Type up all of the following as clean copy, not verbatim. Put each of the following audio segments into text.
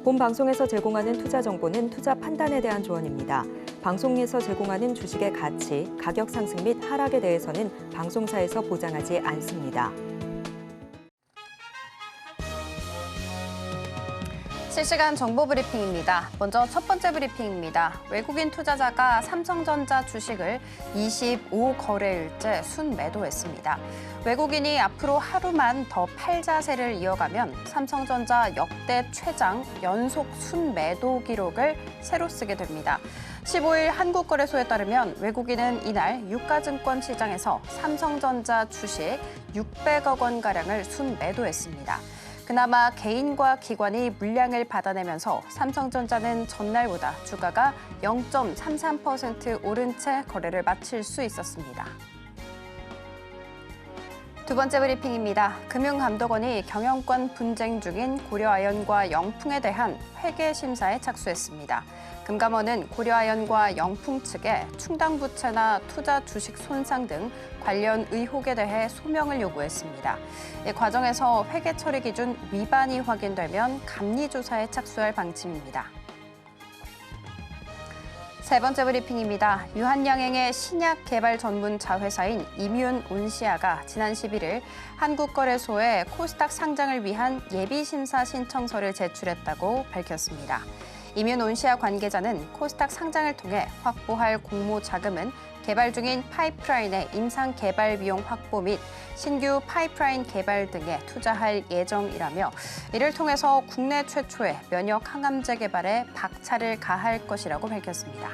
본 방송에서 제공하는 투자 정보는 투자 판단에 대한 조언입니다. 방송에서 제공하는 주식의 가치, 가격 상승 및 하락에 대해서는 방송사에서 보장하지 않습니다. 실시간 정보 브리핑입니다. 먼저 첫 번째 브리핑입니다. 외국인 투자자가 삼성전자 주식을 25거래일째 순매도했습니다. 외국인이 앞으로 하루만 더 팔자세를 이어가면 삼성전자 역대 최장 연속 순매도 기록을 새로 쓰게 됩니다. 15일 한국거래소에 따르면 외국인은 이날 유가증권 시장에서 삼성전자 주식 600억 원가량을 순매도했습니다. 그나마 개인과 기관이 물량을 받아내면서 삼성전자는 전날보다 주가가 0.33% 오른 채 거래를 마칠 수 있었습니다. 두 번째 브리핑입니다. 금융감독원이 경영권 분쟁 중인 고려아연과 영풍에 대한 회계 심사에 착수했습니다. 금감원은 고려아연과 영풍 측에 충당부채나 투자 주식 손상 등 관련 의혹에 대해 소명을 요구했습니다. 이 과정에서 회계 처리 기준 위반이 확인되면 감리 조사에 착수할 방침입니다. 세 번째 브리핑입니다. 유한양행의 신약 개발 전문 자회사인 이뮨 온시아가 지난 11일 한국거래소에 코스닥 상장을 위한 예비심사 신청서를 제출했다고 밝혔습니다. 이뮨 온시아 관계자는 코스닥 상장을 통해 확보할 공모 자금은 개발 중인 파이프라인의 임상 개발 비용 확보 및 신규 파이프라인 개발 등에 투자할 예정이라며 이를 통해서 국내 최초의 면역 항암제 개발에 박차를 가할 것이라고 밝혔습니다.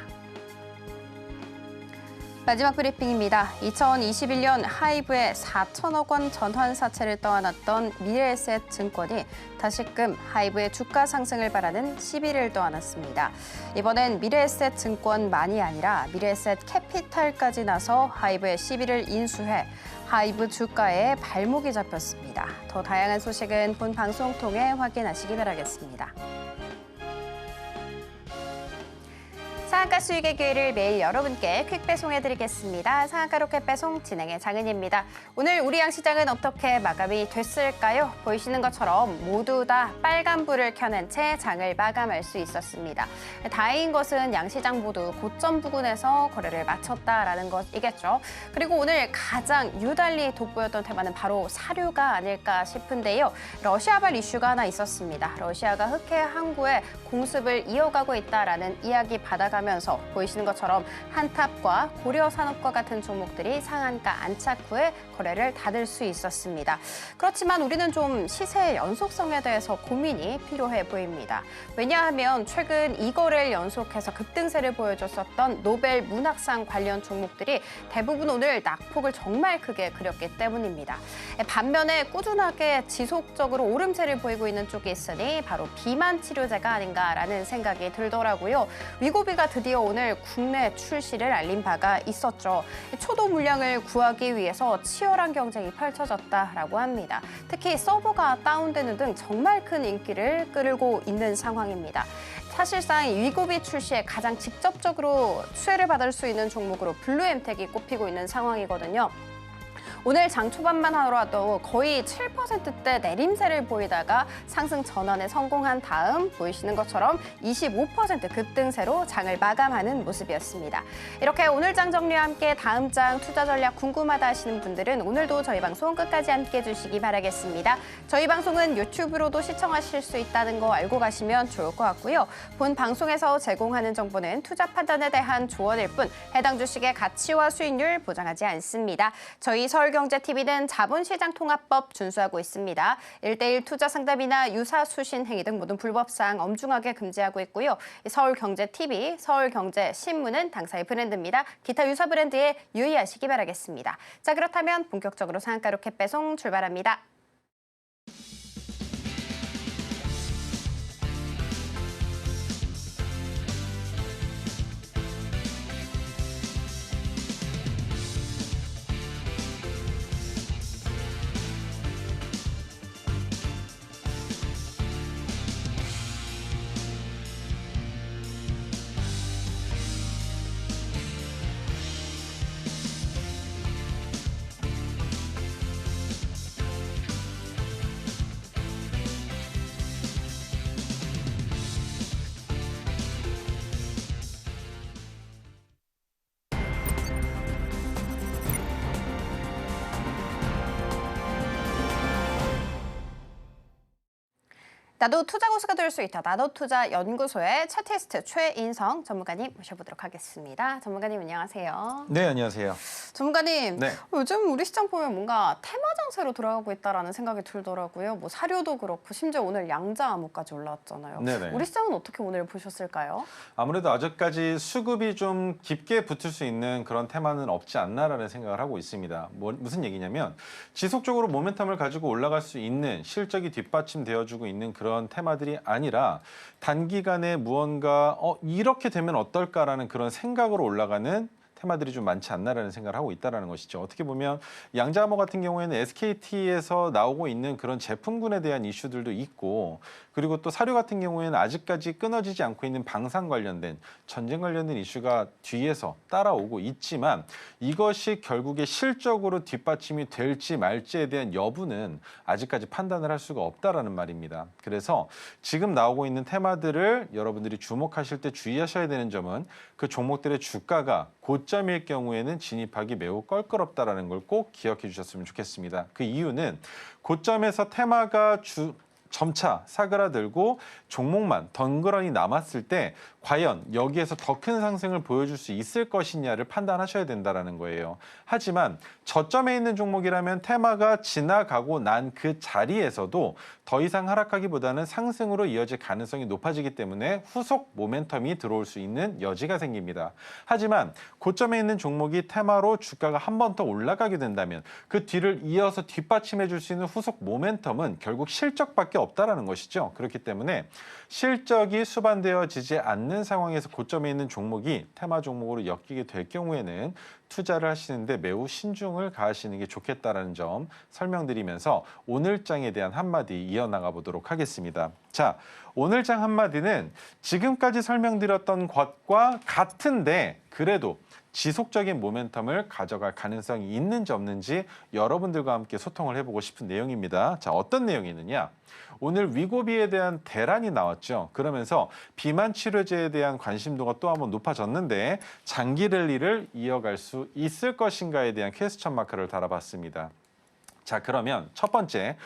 마지막 브리핑입니다. 2021년 하이브에 4천억 원 전환 사채를 떠안았던 미래에셋 증권이 다시금 하이브의 주가 상승을 바라는 시비를 떠안았습니다. 이번엔 미래에셋 증권만이 아니라 미래에셋 캐피탈까지 나서 하이브의 시비를 인수해 하이브 주가에 발목이 잡혔습니다. 더 다양한 소식은 본 방송 통해 확인하시기 바라겠습니다. 상한가 수익의 기회를 매일 여러분께 퀵 배송해드리겠습니다. 상한가 로켓 배송 진행의 장은희입니다. 오늘 우리 양시장은 어떻게 마감이 됐을까요? 보이시는 것처럼 모두 다 빨간불을 켜낸 채 장을 마감할 수 있었습니다. 다행인 것은 양시장 모두 고점 부근에서 거래를 마쳤다라는 것이겠죠. 그리고 오늘 가장 유달리 돋보였던 테마는 바로 사료가 아닐까 싶은데요. 러시아발 이슈가 하나 있었습니다. 러시아가 흑해 항구에 공습을 이어가고 있다라는 이야기 받아가면서 보이시는 것처럼 한탑과 고려산업과 같은 종목들이 상한가 안착 후에 거래를 닫을 수 있었습니다. 그렇지만 우리는 좀 시세의 연속성에 대해서 고민이 필요해 보입니다. 왜냐하면 최근 2거래를 연속해서 급등세를 보여줬었던 노벨 문학상 관련 종목들이 대부분 오늘 낙폭을 정말 크게 그렸기 때문입니다. 반면에 꾸준하게 지속적으로 오름세를 보이고 있는 쪽이 있으니 바로 비만 치료제가 아닌가라는 생각이 들더라고요. 위고비가 드디어 오늘 국내 출시를 알린 바가 있었죠. 초도 물량을 구하기 위해서 치열한 경쟁이 펼쳐졌다라고 합니다. 특히 서버가 다운되는 등 정말 큰 인기를 끌고 있는 상황입니다. 사실상 위고비 출시에 가장 직접적으로 수혜를 받을 수 있는 종목으로 블루엠텍이 꼽히고 있는 상황이거든요. 오늘 장 초반만 하더라도 거의 7%대 내림세를 보이다가 상승 전환에 성공한 다음 보이시는 것처럼 25% 급등세로 장을 마감하는 모습이었습니다. 이렇게 오늘 장 정리와 함께 다음 장 투자 전략 궁금하다 하시는 분들은 오늘도 저희 방송 끝까지 함께해 주시기 바라겠습니다. 저희 방송은 유튜브로도 시청하실 수 있다는 거 알고 가시면 좋을 것 같고요. 본 방송에서 제공하는 정보는 투자 판단에 대한 조언일 뿐 해당 주식의 가치와 수익률 보장하지 않습니다. 저희 서울경제TV는 자본시장통합법 준수하고 있습니다. 1:1 투자 상담이나 유사 수신 행위 등 모든 불법사항 엄중하게 금지하고 있고요. 서울경제TV, 서울경제신문은 당사의 브랜드입니다. 기타 유사 브랜드에 유의하시기 바라겠습니다. 자, 그렇다면 본격적으로 상한가 로켓 배송 출발합니다. 나도 투자 고수가 될 수 있다. 나도 투자 연구소의 차트리스트 최인성 전문가님 모셔보도록 하겠습니다. 전문가님 안녕하세요. 네, 안녕하세요. 전문가님, 네. 요즘 우리 시장 보면 뭔가 테마 장세로 돌아가고 있다라는 생각이 들더라고요. 뭐 사료도 그렇고 심지어 오늘 양자암호까지 올라왔잖아요. 네네. 우리 시장은 어떻게 오늘 보셨을까요? 아무래도 아직까지 수급이 좀 깊게 붙을 수 있는 그런 테마는 없지 않나라는 생각을 하고 있습니다. 무슨 얘기냐면 지속적으로 모멘텀을 가지고 올라갈 수 있는 실적이 뒷받침되어주고 있는 그런 테마들이 아니라 단기간에 무언가 이렇게 되면 어떨까라는 그런 생각으로 올라가는 테마들이 좀 많지 않나라는 생각을 하고 있다는 것이죠. 어떻게 보면 양자암호 같은 경우에는 SKT에서 나오고 있는 그런 제품군에 대한 이슈들도 있고, 그리고 또 사료 같은 경우에는 아직까지 끊어지지 않고 있는 방산 관련된 전쟁 관련된 이슈가 뒤에서 따라오고 있지만 이것이 결국에 실적으로 뒷받침이 될지 말지에 대한 여부는 아직까지 판단을 할 수가 없다라는 말입니다. 그래서 지금 나오고 있는 테마들을 여러분들이 주목하실 때 주의하셔야 되는 점은 그 종목들의 주가가 고점일 경우에는 진입하기 매우 껄끄럽다라는 걸 꼭 기억해 주셨으면 좋겠습니다. 그 이유는 고점에서 테마가 점차 사그라들고 종목만 덩그러니 남았을 때 과연 여기에서 더 큰 상승을 보여줄 수 있을 것이냐를 판단하셔야 된다는 거예요. 하지만 저점에 있는 종목이라면 테마가 지나가고 난 그 자리에서도 더 이상 하락하기보다는 상승으로 이어질 가능성이 높아지기 때문에 후속 모멘텀이 들어올 수 있는 여지가 생깁니다. 하지만 고점에 있는 종목이 테마로 주가가 한 번 더 올라가게 된다면 그 뒤를 이어서 뒷받침해 줄 수 있는 후속 모멘텀은 결국 실적밖에 없다라는 것이죠. 그렇기 때문에 실적이 수반되어지지 않는 상황에서 고점에 있는 종목이 테마 종목으로 엮이게 될 경우에는 투자를 하시는데 매우 신중을 가하시는 게 좋겠다라는 점 설명드리면서 오늘 장에 대한 한마디 이어나가 보도록 하겠습니다. 자, 오늘 장 한마디는 지금까지 설명드렸던 것과 같은데 그래도 지속적인 모멘텀을 가져갈 가능성이 있는지 없는지 여러분들과 함께 소통을 해보고 싶은 내용입니다. 자, 어떤 내용이 있느냐? 오늘 위고비에 대한 대란이 나왔죠. 그러면서 비만 치료제에 대한 관심도가 또 한번 높아졌는데 장기 랠리를 이어갈 수 있을 것인가에 대한 퀘스천 마크를 달아봤습니다. 자, 그러면 첫 번째,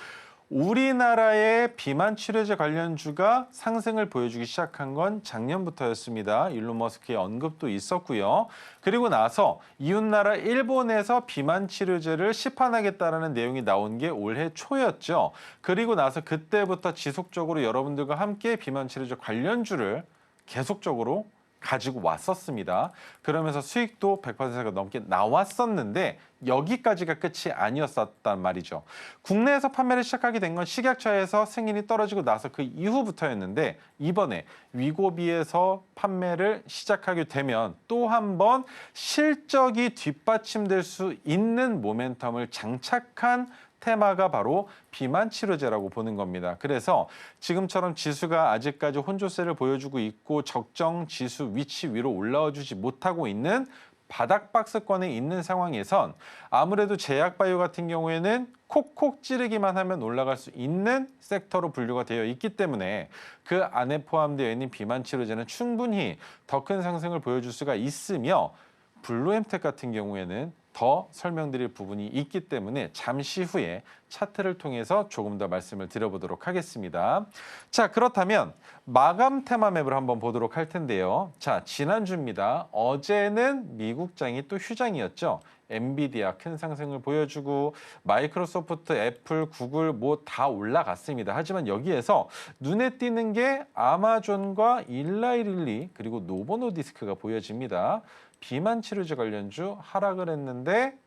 우리나라의 비만 치료제 관련주가 상승을 보여주기 시작한 건 작년부터였습니다. 일론 머스크의 언급도 있었고요. 그리고 나서 이웃나라 일본에서 비만 치료제를 시판하겠다는 내용이 나온 게 올해 초였죠. 그리고 나서 그때부터 지속적으로 여러분들과 함께 비만 치료제 관련주를 계속적으로 가지고 왔었습니다. 그러면서 수익도 100%가 넘게 나왔었는데 여기까지가 끝이 아니었었단 말이죠. 국내에서 판매를 시작하게 된 건 식약처에서 승인이 떨어지고 나서 그 이후부터였는데 이번에 위고비에서 판매를 시작하게 되면 또 한 번 실적이 뒷받침될 수 있는 모멘텀을 장착한 테마가 바로 비만 치료제라고 보는 겁니다. 그래서 지금처럼 지수가 아직까지 혼조세를 보여주고 있고 적정 지수 위치 위로 올라와 주지 못하고 있는 바닥 박스권에 있는 상황에선 아무래도 제약바이오 같은 경우에는 콕콕 찌르기만 하면 올라갈 수 있는 섹터로 분류가 되어 있기 때문에 그 안에 포함되어 있는 비만 치료제는 충분히 더 큰 상승을 보여줄 수가 있으며 블루엠텍 같은 경우에는 더 설명드릴 부분이 있기 때문에 잠시 후에 차트를 통해서 조금 더 말씀을 드려보도록 하겠습니다. 자, 그렇다면 마감 테마맵을 한번 보도록 할 텐데요. 자, 지난주입니다. 어제는 미국장이 또 휴장이었죠. 엔비디아 큰 상승을 보여주고 마이크로소프트, 애플, 구글 뭐 다 올라갔습니다. 하지만 여기에서 눈에 띄는 게 아마존과 일라이릴리 그리고 노보노디스크가 보여집니다. 비만 치료제 관련주 하락을 했는데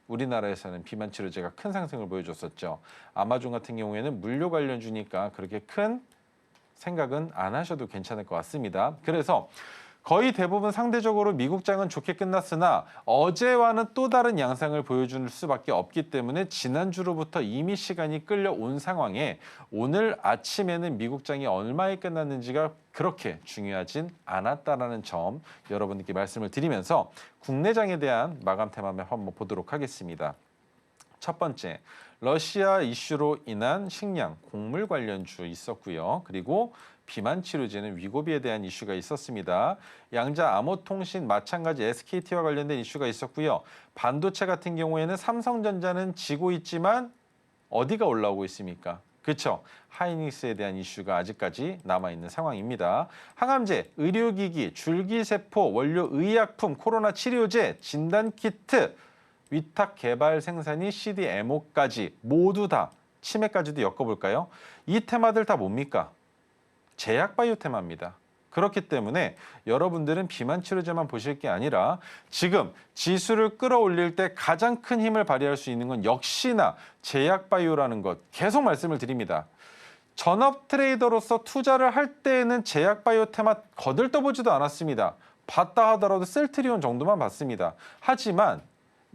우리나라에서는 비만 치료제가 큰 상승을 보여줬었죠. 아마존 같은 경우에는 물류 관련주니까 그렇게 큰 생각은 안 하셔도 괜찮을 것 같습니다. 그래서 거의 대부분 상대적으로 미국장은 좋게 끝났으나 어제와는 또 다른 양상을 보여줄 수밖에 없기 때문에 지난주로부터 이미 시간이 끌려온 상황에 오늘 아침에는 미국장이 얼마에 끝났는지가 그렇게 중요하진 않았다라는 점 여러분들께 말씀을 드리면서 국내장에 대한 마감 테마맵 한번 보도록 하겠습니다. 첫 번째, 러시아 이슈로 인한 식량, 곡물 관련주 있었고요. 그리고 비만 치료제는 위고비에 대한 이슈가 있었습니다. 양자 암호통신 마찬가지 SKT와 관련된 이슈가 있었고요. 반도체 같은 경우에는 삼성전자는 지고 있지만 어디가 올라오고 있습니까? 그렇죠. 하이닉스에 대한 이슈가 아직까지 남아있는 상황입니다. 항암제, 의료기기, 줄기세포, 원료 의약품, 코로나 치료제, 진단키트, 위탁 개발 생산이 CDMO까지 모두 다 치매까지도 엮어볼까요? 이 테마들 다 뭡니까? 제약바이오 테마입니다. 그렇기 때문에 여러분들은 비만 치료제만 보실 게 아니라 지금 지수를 끌어올릴 때 가장 큰 힘을 발휘할 수 있는 건 역시나 제약바이오라는 것 계속 말씀을 드립니다. 전업 트레이더로서 투자를 할 때에는 제약바이오 테마 거들떠보지도 않았습니다. 봤다 하더라도 셀트리온 정도만 봤습니다. 하지만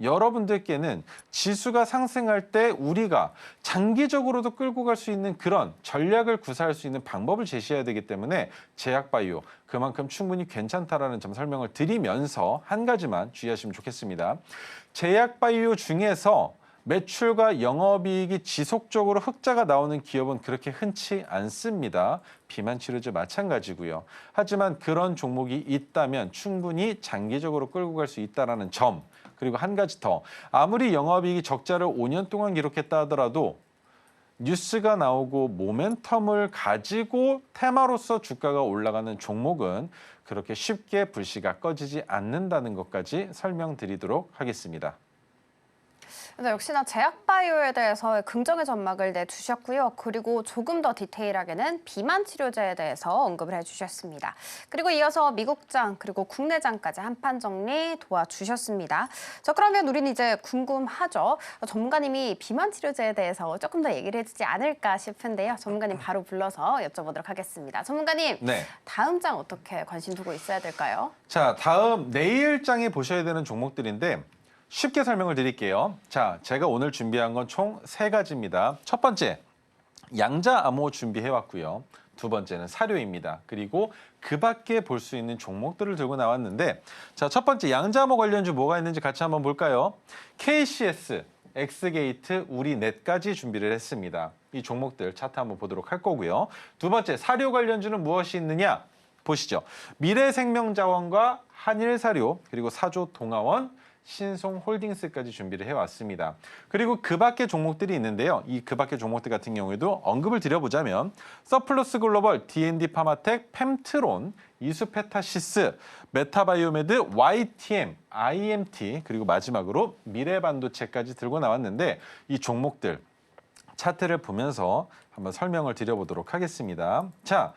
여러분들께는 지수가 상승할 때 우리가 장기적으로도 끌고 갈 수 있는 그런 전략을 구사할 수 있는 방법을 제시해야 되기 때문에 제약바이오 그만큼 충분히 괜찮다라는 점 설명을 드리면서 한 가지만 주의하시면 좋겠습니다. 제약바이오 중에서 매출과 영업이익이 지속적으로 흑자가 나오는 기업은 그렇게 흔치 않습니다. 비만 치료제 마찬가지고요. 하지만 그런 종목이 있다면 충분히 장기적으로 끌고 갈 수 있다는 점. 그리고 한 가지 더. 아무리 영업이익이 적자를 5년 동안 기록했다 하더라도 뉴스가 나오고 모멘텀을 가지고 테마로서 주가가 올라가는 종목은 그렇게 쉽게 불씨가 꺼지지 않는다는 것까지 설명드리도록 하겠습니다. 그래서 역시나 제약바이오에 대해서 긍정의 전망을 내주셨고요. 그리고 조금 더 디테일하게는 비만 치료제에 대해서 언급을 해주셨습니다. 그리고 이어서 미국장 그리고 국내장까지 한판 정리 도와주셨습니다. 자, 그러면 우리는 이제 궁금하죠. 전문가님이 비만 치료제에 대해서 조금 더 얘기를 해주지 않을까 싶은데요. 전문가님 바로 불러서 여쭤보도록 하겠습니다. 전문가님, 네. 다음 장 어떻게 관심 두고 있어야 될까요? 자, 다음 내일장에 보셔야 되는 종목들인데 쉽게 설명을 드릴게요. 자, 제가 오늘 준비한 건 총 3가지입니다. 첫 번째, 양자암호 준비해왔고요. 두 번째는 사료입니다. 그리고 그 밖에 볼 수 있는 종목들을 들고 나왔는데 자, 첫 번째 양자암호 관련주 뭐가 있는지 같이 한번 볼까요? KCS, 엑스게이트, 우리넷까지 준비를 했습니다. 이 종목들 차트 한번 보도록 할 거고요. 두 번째, 사료 관련주는 무엇이 있느냐? 보시죠. 미래생명자원과 한일사료, 그리고 사조동아원, 신송홀딩스까지 준비를 해왔습니다. 그리고 그 밖의 종목들이 있는데요. 이 그 밖의 종목들 같은 경우에도 언급을 드려보자면 서플러스 글로벌, D&D 파마텍, 펨트론, 이수페타시스, 메타바이오메드, YTM, IMT 그리고 마지막으로 미래반도체까지 들고 나왔는데 이 종목들 차트를 보면서 한번 설명을 드려보도록 하겠습니다. 자,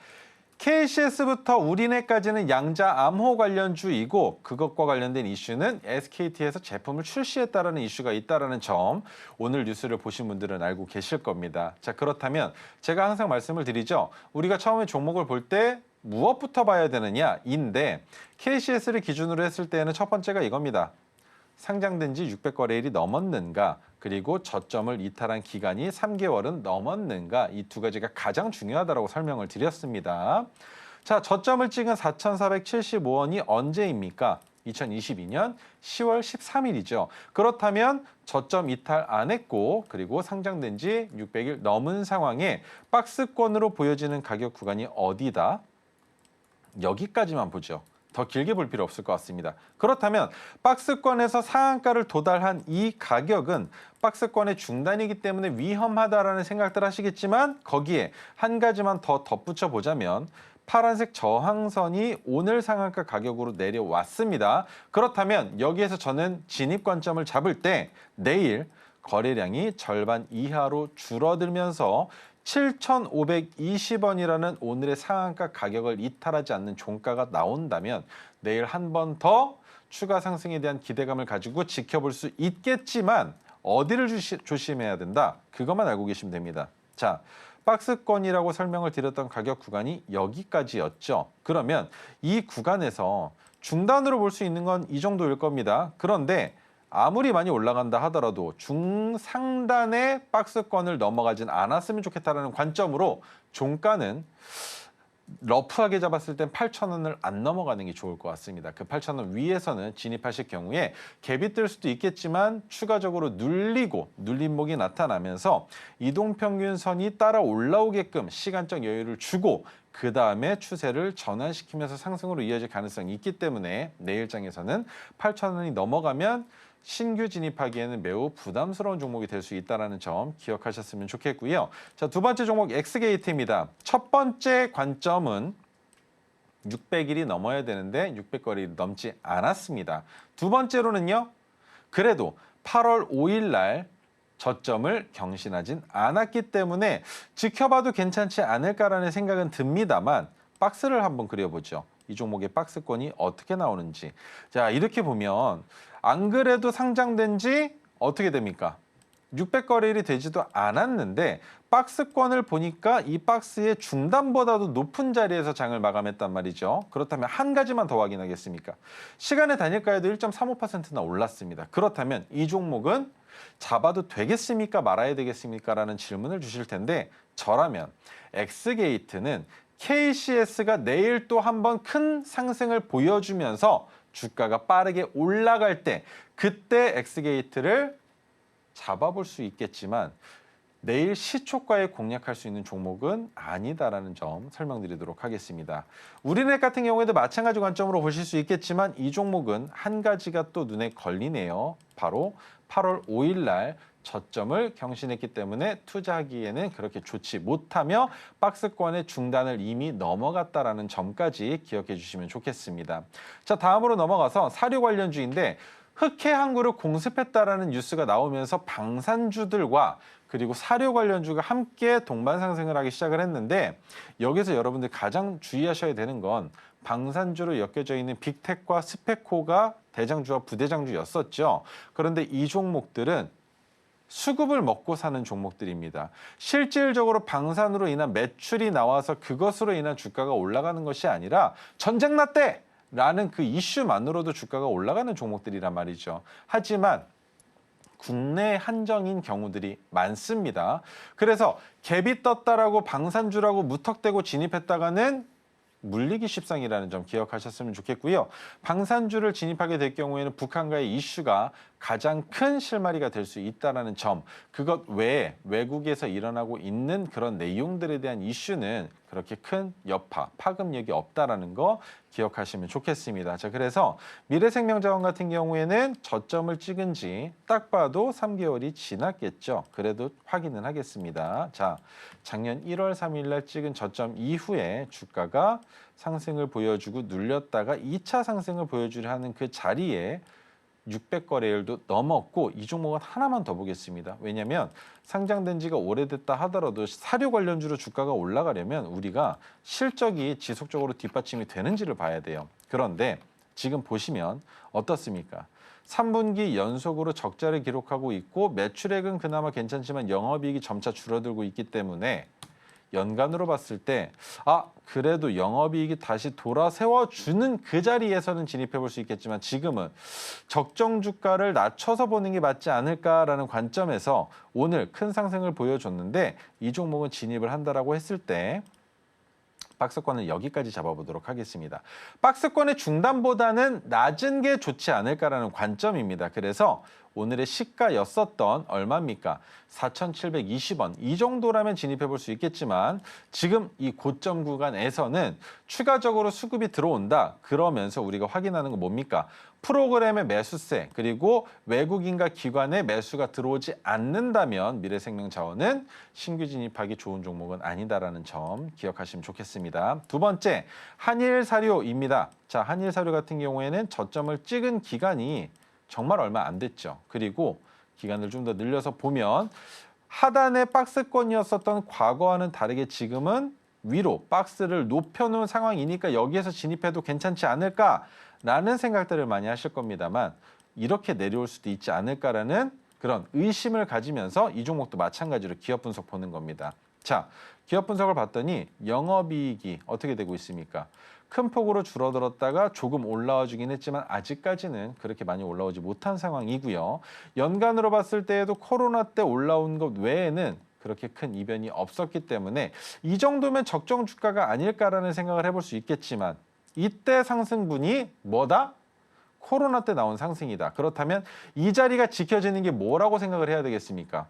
KCS부터 우리넷까지는 양자암호 관련주이고 그것과 관련된 이슈는 SKT에서 제품을 출시했다라는 이슈가 있다라는 점 오늘 뉴스를 보신 분들은 알고 계실 겁니다. 자, 그렇다면 제가 항상 말씀을 드리죠. 우리가 처음에 종목을 볼 때 무엇부터 봐야 되느냐인데 KCS를 기준으로 했을 때는 첫 번째가 이겁니다. 상장된 지 600거래일이 넘었는가, 그리고 저점을 이탈한 기간이 3개월은 넘었는가, 이 두 가지가 가장 중요하다고 설명을 드렸습니다. 자, 저점을 찍은 4,475원이 언제입니까? 2022년 10월 13일이죠. 그렇다면 저점 이탈 안 했고 그리고 상장된 지 600일 넘은 상황에 박스권으로 보여지는 가격 구간이 어디다? 여기까지만 보죠. 더 길게 볼 필요 없을 것 같습니다. 그렇다면 박스권에서 상한가를 도달한 이 가격은 박스권의 중단이기 때문에 위험하다라는 생각들 하시겠지만 거기에 한 가지만 더 덧붙여 보자면 파란색 저항선이 오늘 상한가 가격으로 내려왔습니다. 그렇다면 여기에서 저는 진입 관점을 잡을 때 내일 거래량이 절반 이하로 줄어들면서 7,520원이라는 오늘의 상한가 가격을 이탈하지 않는 종가가 나온다면 내일 한 번 더 추가 상승에 대한 기대감을 가지고 지켜볼 수 있겠지만 어디를 조심해야 된다? 그것만 알고 계시면 됩니다. 자, 박스권이라고 설명을 드렸던 가격 구간이 여기까지였죠. 그러면 이 구간에서 중단으로 볼 수 있는 건 이 정도일 겁니다. 그런데 아무리 많이 올라간다 하더라도 중상단의 박스권을 넘어가진 않았으면 좋겠다는 관점으로 종가는 러프하게 잡았을 땐 8,000원을 안 넘어가는 게 좋을 것 같습니다. 그 8,000원 위에서는 진입하실 경우에 갭이 뜰 수도 있겠지만 추가적으로 눌림목이 나타나면서 이동평균선이 따라 올라오게끔 시간적 여유를 주고 그 다음에 추세를 전환시키면서 상승으로 이어질 가능성이 있기 때문에 내일장에서는 8,000원이 넘어가면 신규 진입하기에는 매우 부담스러운 종목이 될 수 있다는 점 기억하셨으면 좋겠고요. 자, 두 번째 종목 엑스게이트입니다. 첫 번째 관점은 600일이 넘어야 되는데 600거리 넘지 않았습니다. 두 번째로는요. 그래도 8월 5일 날 저점을 경신하진 않았기 때문에 지켜봐도 괜찮지 않을까라는 생각은 듭니다만 박스를 한번 그려보죠. 이 종목의 박스권이 어떻게 나오는지. 자, 이렇게 보면 안 그래도 상장된 지 어떻게 됩니까? 600거래일이 되지도 않았는데 박스권을 보니까 이 박스의 중단보다도 높은 자리에서 장을 마감했단 말이죠. 그렇다면 한 가지만 더 확인하겠습니까? 시간의 단일가에도 1.35%나 올랐습니다. 그렇다면 이 종목은 잡아도 되겠습니까? 말아야 되겠습니까? 라는 질문을 주실 텐데 저라면 엑스게이트는 KCS가 내일 또 한 번 큰 상승을 보여주면서 주가가 빠르게 올라갈 때 그때 엑스게이트를 잡아볼 수 있겠지만 내일 시초가에 공략할 수 있는 종목은 아니다라는 점 설명드리도록 하겠습니다. 우리넷 같은 경우에도 마찬가지 관점으로 보실 수 있겠지만 이 종목은 한 가지가 또 눈에 걸리네요. 바로 8월 5일 날 저점을 경신했기 때문에 투자하기에는 그렇게 좋지 못하며 박스권의 중단을 이미 넘어갔다라는 점까지 기억해 주시면 좋겠습니다. 자, 다음으로 넘어가서 사료 관련주인데 흑해 항구를 공습했다라는 뉴스가 나오면서 방산주들과 그리고 사료 관련주가 함께 동반 상승을 하기 시작을 했는데 여기서 여러분들 가장 주의하셔야 되는 건 방산주로 엮여져 있는 빅텍과 스페코가 대장주와 부대장주였었죠. 그런데 이 종목들은 수급을 먹고 사는 종목들입니다. 실질적으로 방산으로 인한 매출이 나와서 그것으로 인한 주가가 올라가는 것이 아니라 전쟁 났대! 라는 그 이슈만으로도 주가가 올라가는 종목들이란 말이죠. 하지만 국내 한정인 경우들이 많습니다. 그래서 갭이 떴다라고 방산주라고 무턱대고 진입했다가는 물리기 십상이라는 점 기억하셨으면 좋겠고요. 방산주를 진입하게 될 경우에는 북한과의 이슈가 가장 큰 실마리가 될 수 있다는 점, 그것 외에 외국에서 일어나고 있는 그런 내용들에 대한 이슈는 그렇게 큰 여파, 파급력이 없다는 거 기억하시면 좋겠습니다. 자, 그래서 미래생명자원 같은 경우에는 저점을 찍은 지 딱 봐도 3개월이 지났겠죠. 그래도 확인은 하겠습니다. 자, 작년 1월 3일 날 찍은 저점 이후에 주가가 상승을 보여주고 눌렸다가 2차 상승을 보여주려 하는 그 자리에 600거래일도 넘었고 이 종목은 하나만 더 보겠습니다. 왜냐하면 상장된 지가 오래됐다 하더라도 사료 관련주로 주가가 올라가려면 우리가 실적이 지속적으로 뒷받침이 되는지를 봐야 돼요. 그런데 지금 보시면 어떻습니까? 3분기 연속으로 적자를 기록하고 있고 매출액은 그나마 괜찮지만 영업이익이 점차 줄어들고 있기 때문에 연간으로 봤을 때 그래도 영업이익이 다시 돌아세워주는 그 자리에서는 진입해 볼 수 있겠지만 지금은 적정 주가를 낮춰서 보는 게 맞지 않을까라는 관점에서 오늘 큰 상승을 보여줬는데 이 종목은 진입을 한다라고 했을 때 박스권은 여기까지 잡아보도록 하겠습니다. 박스권의 중단보다는 낮은 게 좋지 않을까라는 관점입니다. 그래서 오늘의 시가였었던 얼마입니까? 4,720원. 이 정도라면 진입해 볼 수 있겠지만 지금 이 고점 구간에서는 추가적으로 수급이 들어온다. 그러면서 우리가 확인하는 건 뭡니까? 프로그램의 매수세 그리고 외국인과 기관의 매수가 들어오지 않는다면 미래생명자원은 신규 진입하기 좋은 종목은 아니다라는 점 기억하시면 좋겠습니다. 두 번째, 한일사료입니다. 자, 한일사료 같은 경우에는 저점을 찍은 기간이 정말 얼마 안 됐죠. 그리고 기간을 좀 더 늘려서 보면 하단의 박스권이었었던 과거와는 다르게 지금은 위로 박스를 높여놓은 상황이니까 여기에서 진입해도 괜찮지 않을까라는 생각들을 많이 하실 겁니다만 이렇게 내려올 수도 있지 않을까라는 그런 의심을 가지면서 이 종목도 마찬가지로 기업 분석 보는 겁니다. 자, 기업 분석을 봤더니 영업이익이 어떻게 되고 있습니까? 큰 폭으로 줄어들었다가 조금 올라와 주긴 했지만 아직까지는 그렇게 많이 올라오지 못한 상황이고요. 연간으로 봤을 때에도 코로나 때 올라온 것 외에는 그렇게 큰 이변이 없었기 때문에 이 정도면 적정 주가가 아닐까라는 생각을 해볼 수 있겠지만 이때 상승분이 뭐다? 코로나 때 나온 상승이다. 그렇다면 이 자리가 지켜지는 게 뭐라고 생각을 해야 되겠습니까?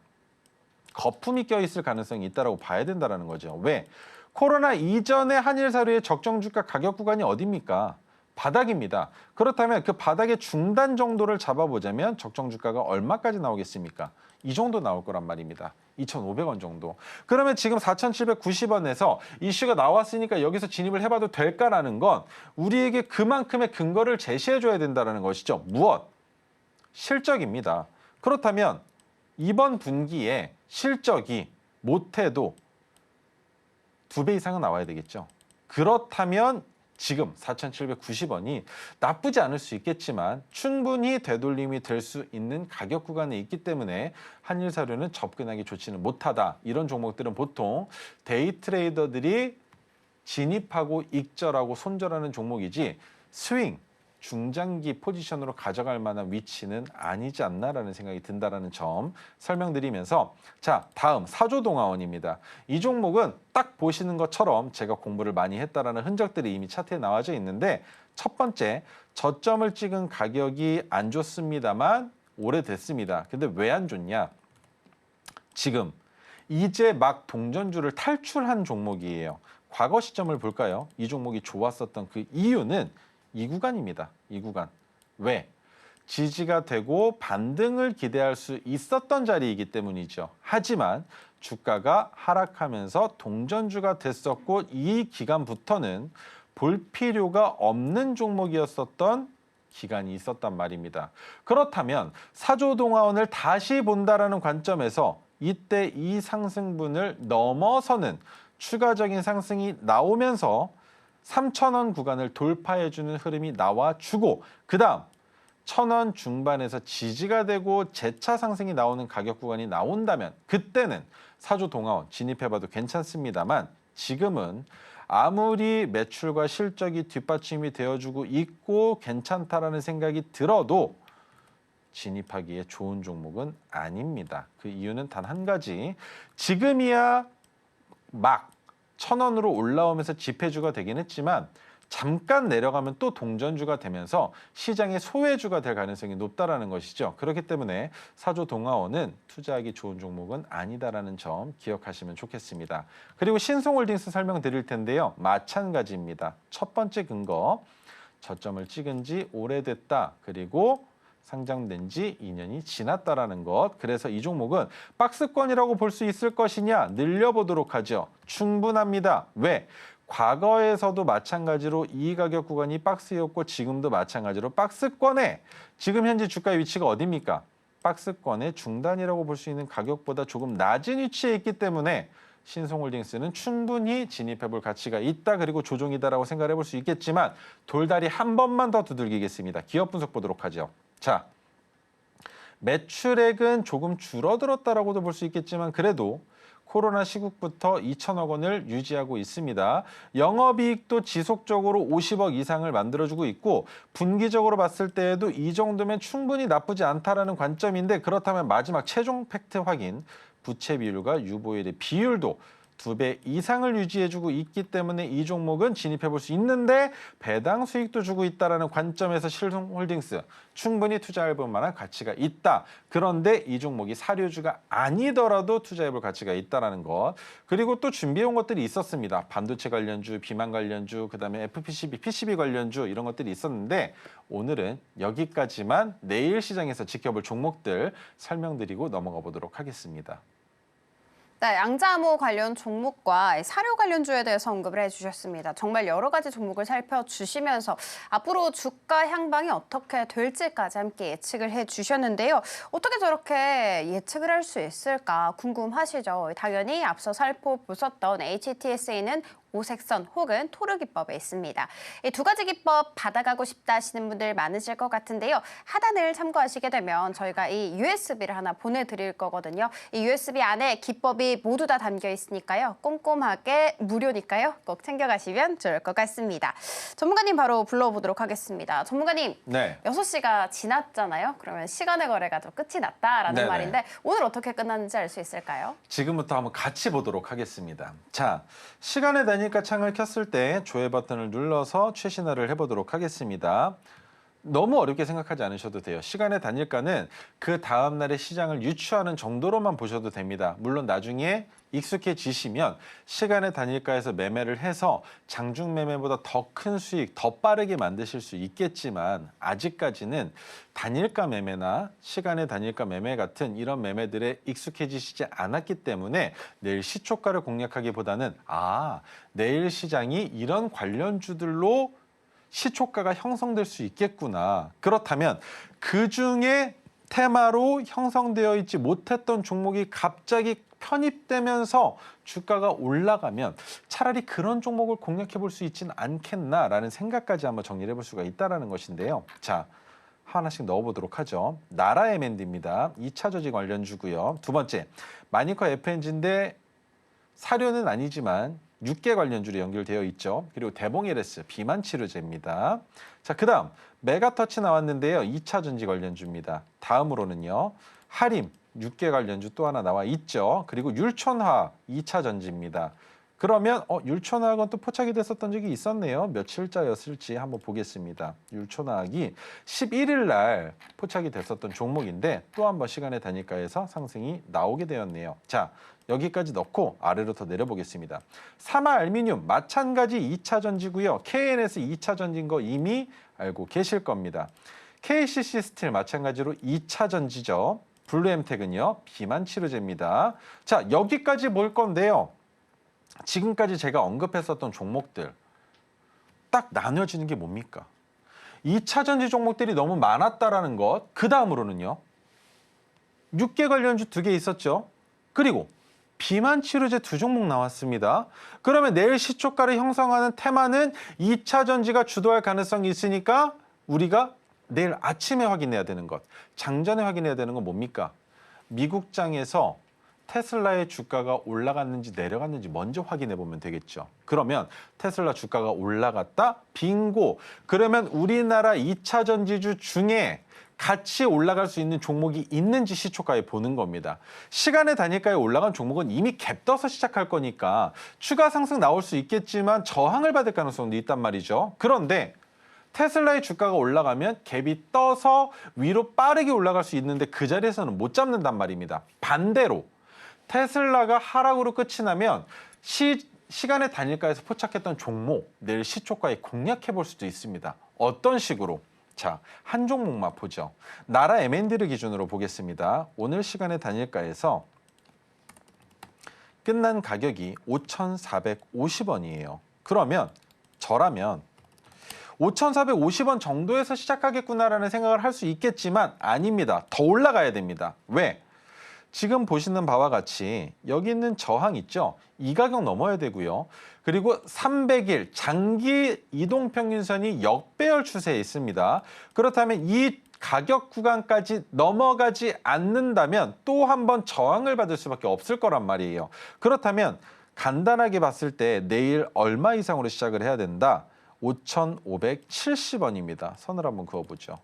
거품이 껴있을 가능성이 있다고 봐야 된다는 거죠. 왜? 코로나 이전에 한일사료의 적정 주가 가격 구간이 어디입니까? 바닥입니다. 그렇다면 그 바닥의 중단 정도를 잡아보자면 적정 주가가 얼마까지 나오겠습니까? 이 정도 나올 거란 말입니다. 2,500원 정도. 그러면 지금 4,790원에서 이슈가 나왔으니까 여기서 진입을 해봐도 될까라는 건 우리에게 그만큼의 근거를 제시해줘야 된다는 것이죠. 무엇? 실적입니다. 그렇다면 이번 분기에 실적이 못해도 2배 이상은 나와야 되겠죠. 그렇다면 지금 4,790원이 나쁘지 않을 수 있겠지만 충분히 되돌림이 될 수 있는 가격 구간에 있기 때문에 한일사료는 접근하기 좋지는 못하다. 이런 종목들은 보통 데이 트레이더들이 진입하고 익절하고 손절하는 종목이지 스윙, 중장기 포지션으로 가져갈 만한 위치는 아니지 않나라는 생각이 든다라는 점 설명드리면서 자, 다음 사조동아원입니다. 이 종목은 딱 보시는 것처럼 제가 공부를 많이 했다라는 흔적들이 이미 차트에 나와져 있는데 첫 번째, 저점을 찍은 가격이 안 좋습니다만 오래됐습니다. 근데 왜 안 좋냐? 지금 이제 막 동전주를 탈출한 종목이에요. 과거 시점을 볼까요? 이 종목이 좋았었던 그 이유는 이 구간입니다. 이 구간. 왜? 지지가 되고 반등을 기대할 수 있었던 자리이기 때문이죠. 하지만 주가가 하락하면서 동전주가 됐었고 이 기간부터는 볼 필요가 없는 종목이었었던 기간이 있었단 말입니다. 그렇다면 사조동아원을 다시 본다라는 관점에서 이때 이 상승분을 넘어서는 추가적인 상승이 나오면서 3,000원 구간을 돌파해주는 흐름이 나와주고 그 다음 1,000원 중반에서 지지가 되고 재차 상승이 나오는 가격 구간이 나온다면 그때는 사조동아원 진입해봐도 괜찮습니다만 지금은 아무리 매출과 실적이 뒷받침이 되어주고 있고 괜찮다라는 생각이 들어도 진입하기에 좋은 종목은 아닙니다. 그 이유는 단 한 가지. 지금이야 막 1,000원으로 올라오면서 지폐주가 되긴 했지만 잠깐 내려가면 또 동전주가 되면서 시장의 소외주가 될 가능성이 높다라는 것이죠. 그렇기 때문에 사조동아원은 투자하기 좋은 종목은 아니다라는 점 기억하시면 좋겠습니다. 그리고 신송홀딩스 설명드릴 텐데요. 마찬가지입니다. 첫 번째 근거, 저점을 찍은 지 오래됐다. 그리고 상장된 지 2년이 지났다라는 것. 그래서 이 종목은 박스권이라고 볼 수 있을 것이냐 늘려보도록 하죠. 충분합니다. 왜? 과거에서도 마찬가지로 이 가격 구간이 박스였고 지금도 마찬가지로 박스권에 지금 현재 주가의 위치가 어디입니까? 박스권의 중단이라고 볼 수 있는 가격보다 조금 낮은 위치에 있기 때문에 신송홀딩스는 충분히 진입해볼 가치가 있다. 그리고 조종이다라고 생각해 볼 수 있겠지만 돌다리 한 번만 더 두들기겠습니다. 기업 분석 보도록 하죠. 자, 매출액은 조금 줄어들었다라고도 볼 수 있겠지만 그래도 코로나 시국부터 2천억 원을 유지하고 있습니다. 영업이익도 지속적으로 50억 이상을 만들어주고 있고 분기적으로 봤을 때에도 이 정도면 충분히 나쁘지 않다라는 관점인데 그렇다면 마지막 최종 팩트 확인, 부채 비율과 유보율의 비율도 2배 이상을 유지해주고 있기 때문에 이 종목은 진입해볼 수 있는데 배당 수익도 주고 있다는 관점에서 신송홀딩스 충분히 투자해볼 만한 가치가 있다. 그런데 이 종목이 사료주가 아니더라도 투자해볼 가치가 있다는 것. 그리고 또 준비해온 것들이 있었습니다. 반도체 관련주, 비만 관련주, 그다음에 FPCB, PCB 관련주 이런 것들이 있었는데 오늘은 여기까지만 내일 시장에서 지켜볼 종목들 설명드리고 넘어가 보도록 하겠습니다. 네, 양자암호 관련 종목과 사료 관련주에 대해서 언급을 해주셨습니다. 정말 여러 가지 종목을 살펴주시면서 앞으로 주가 향방이 어떻게 될지까지 함께 예측을 해주셨는데요. 어떻게 저렇게 예측을 할 수 있을까 궁금하시죠? 당연히 앞서 살펴보셨던 HTSA는 오색선 혹은 토르 기법에 있습니다. 이 두 가지 기법 받아가고 싶다 하시는 분들 많으실 것 같은데요. 하단을 참고하시게 되면 저희가 이 USB를 하나 보내드릴 거거든요. 이 USB 안에 기법이 모두 다 담겨 있으니까요. 꼼꼼하게 무료니까요. 꼭 챙겨가시면 좋을 것 같습니다. 전문가님 바로 불러보도록 하겠습니다. 전문가님, 네. 6시가 지났잖아요. 그러면 시간의 거래가 좀 끝이 났다라는 네네. 말인데 오늘 어떻게 끝났는지 알 수 있을까요? 지금부터 한번 같이 보도록 하겠습니다. 자, 시간의 단일가 창을 켰을 때 조회 버튼을 눌러서 최신화를 해보도록 하겠습니다. 너무 어렵게 생각하지 않으셔도 돼요. 시간의 단일가는 그 다음 날의 시장을 유추하는 정도로만 보셔도 됩니다. 물론 나중에 익숙해지시면 시간의 단일가에서 매매를 해서 장중 매매보다 더 큰 수익, 더 빠르게 만드실 수 있겠지만 아직까지는 단일가 매매나 시간의 단일가 매매 같은 이런 매매들에 익숙해지시지 않았기 때문에 내일 시초가를 공략하기보다는 내일 시장이 이런 관련주들로 시초가가 형성될 수 있겠구나. 그렇다면 그중에 테마로 형성되어 있지 못했던 종목이 갑자기 편입되면서 주가가 올라가면 차라리 그런 종목을 공략해 볼 수 있지는 않겠나라는 생각까지 한번 정리를 해볼 수가 있다는 것인데요. 자, 하나씩 넣어보도록 하죠. 나라 M&D입니다. 2차 저지 관련주고요. 두 번째, 마니커 FNG인데 사료는 아니지만 육계 관련주로 연결되어 있죠. 그리고 대봉 LS 비만 치료제입니다. 자, 그다음 메가터치 나왔는데요. 2차 전지 관련주입니다. 다음으로는요. 하림 육계 관련주 또 하나 나와 있죠. 그리고 율촌화 2차 전지입니다. 그러면 율촌화학은 또 포착이 됐었던 적이 있었네요. 며칠자였을지 한번 보겠습니다. 율촌화학이 11일 날 포착이 됐었던 종목인데 또 한번 시간의 단일가에서 상승이 나오게 되었네요. 자, 여기까지 넣고 아래로 더 내려보겠습니다. 사마 알미늄 마찬가지 2차 전지고요. KNS 2차 전지인 거 이미 알고 계실 겁니다. KCC 스틸 마찬가지로 2차 전지죠. 블루엠텍은요. 비만 치료제입니다. 자, 여기까지 볼 건데요. 지금까지 제가 언급했었던 종목들 딱 나뉘어지는 게 뭡니까? 2차 전지 종목들이 너무 많았다라는 것. 그 다음으로는요. 6개 관련주 2개 있었죠. 그리고 비만 치료제 2종목 나왔습니다. 그러면 내일 시초가를 형성하는 테마는 2차 전지가 주도할 가능성이 있으니까 우리가 내일 아침에 확인해야 되는 것, 장전에 확인해야 되는 건 뭡니까? 미국장에서 테슬라의 주가가 올라갔는지 내려갔는지 먼저 확인해 보면 되겠죠. 그러면 테슬라 주가가 올라갔다? 빙고! 그러면 우리나라 2차 전지주 중에 같이 올라갈 수 있는 종목이 있는지 시초가에 보는 겁니다. 시간의 단일가에 올라간 종목은 이미 갭 떠서 시작할 거니까 추가 상승 나올 수 있겠지만 저항을 받을 가능성도 있단 말이죠. 그런데 테슬라의 주가가 올라가면 갭이 떠서 위로 빠르게 올라갈 수 있는데 그 자리에서는 못 잡는단 말입니다. 반대로 테슬라가 하락으로 끝이 나면 시간의 단일가에서 포착했던 종목 내일 시초가에 공략해 볼 수도 있습니다. 어떤 식으로? 자, 한 종목만 보죠. 나라 M&D를 기준으로 보겠습니다. 오늘 시간의 단일가에서 끝난 가격이 5,450원이에요. 그러면 저라면 5,450원 정도에서 시작하겠구나라는 생각을 일 수 있겠지만 아닙니다. 더 올라가야 됩니다. 왜? 지금 보시는 바와 같이 여기 있는 저항 있죠? 이 가격 넘어야 되고요. 그리고 300일 장기 이동평균선이 역배열 추세에 있습니다. 그렇다면 이 가격 구간까지 넘어가지 않는다면 또 한 번 저항을 받을 수밖에 없을 거란 말이에요. 그렇다면 간단하게 봤을 때 내일 얼마 이상으로 시작을 해야 된다? 5,570원입니다. 선을 한번 그어보죠.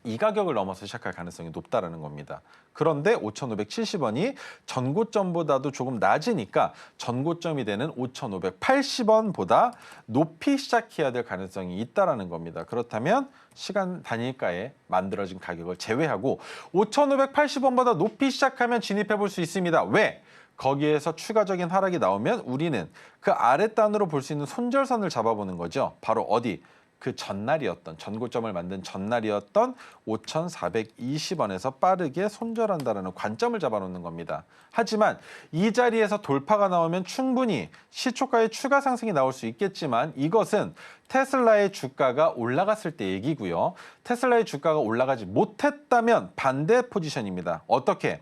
이 가격을 넘어서 시작할 가능성이 높다는 겁니다. 그런데 5,570원이 전고점보다도 조금 낮으니까 전고점이 되는 5,580원보다 높이 시작해야 될 가능성이 있다는 겁니다. 그렇다면 시간 단일가에 만들어진 가격을 제외하고 5,580원보다 높이 시작하면 진입해 볼 수 있습니다. 왜? 거기에서 추가적인 하락이 나오면 우리는 그 아랫단으로 볼 수 있는 손절선을 잡아보는 거죠. 바로 어디? 그 전날이었던, 전고점을 만든 전날이었던 5,420원에서 빠르게 손절한다는 관점을 잡아놓는 겁니다. 하지만 이 자리에서 돌파가 나오면 충분히 시초가의 추가 상승이 나올 수 있겠지만 이것은 테슬라의 주가가 올라갔을 때 얘기고요. 테슬라의 주가가 올라가지 못했다면 반대 포지션입니다. 어떻게?